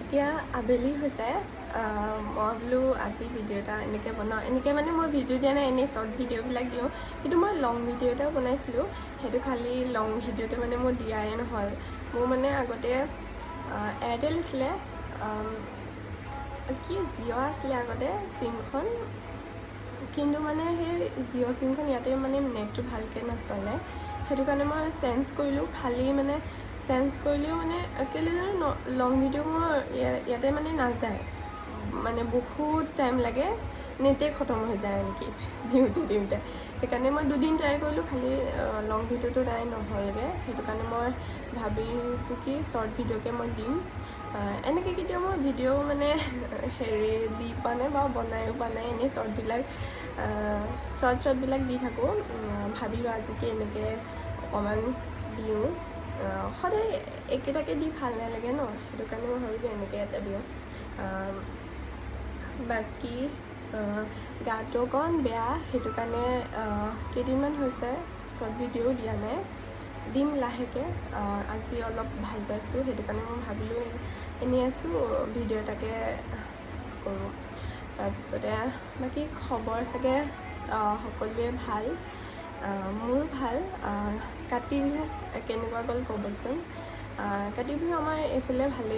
এতিয়া আবেলি হৈছে মই বোলো আজি ভিডিঅ' এটা এনেকৈ বনাওঁ এনেকৈ মানে মই ভিডিঅ' দিয়া নাই এনেই শ্বৰ্ট ভিডিঅ'বিলাক দিওঁ কিন্তু মই লং ভিডিঅ' এটাও বনাইছিলোঁ সেইটো খালি লং ভিডিঅ'টো মানে মোৰ দিয়াই নহ'ল মোৰ মানে আগতে এয়াৰটেল আছিলে কি জিঅ' আছিলে আগতে চিমখন কিন্তু মানে সেই জিঅ' চিমখন ইয়াতে মানে নেটটো ভালকৈ নচলে সেইটো কাৰণে মই চেঞ্জ কৰিলোঁ খালি মানে চেঞ্জ কৰিলেও মানে কেলৈ জানো লং ভিডিঅ' মোৰ ইয়াতে মানে নাযায় মানে বহুত টাইম লাগে নেটে খতম হৈ যায় নেকি দিওঁতে সেইকাৰণে মই 2 দিন ট্ৰাই কৰিলোঁ খালি লং ভিডিঅ'টো নাই নহ'লগৈ সেইটো কাৰণে মই ভাবিছোঁ কি শ্বৰ্ট ভিডিঅ'কে মই দিম এনেকৈ কেতিয়াও মই ভিডিঅ' মানে হেৰি দি পোৱা নাই বা বনায়ো পোৱা নাই এনেই শ্বৰ্টবিলাক দি থাকোঁ ভাবিলোঁ আজিকে এনেকৈ অকণমান দিওঁ সদায় একেটাকে দি ভাল নালাগে ন সেইটো কাৰণে মই ভাবিলোঁ এনেকৈ এটা দিওঁ বাকী গাটো অকণ বেয়া সেইটো কাৰণে কেইদিনমান হৈছে শ্বৰ্ট ভিডিঅ'ও দিয়া নাই দিম লাহেকৈ আজি অলপ ভাল পাইছোঁ সেইটো কাৰণে মই ভাবিলোঁ এনেই আছোঁ ভিডিঅ' এটাকে কৰোঁ তাৰপিছতে বাকী খবৰ চাগে সকলোৱে ভাল মোৰো ভাল কাতি বিহু কেনেকুৱা গ'ল ক'বচোন কাতি বিহু আমাৰ এইফালে ভালেই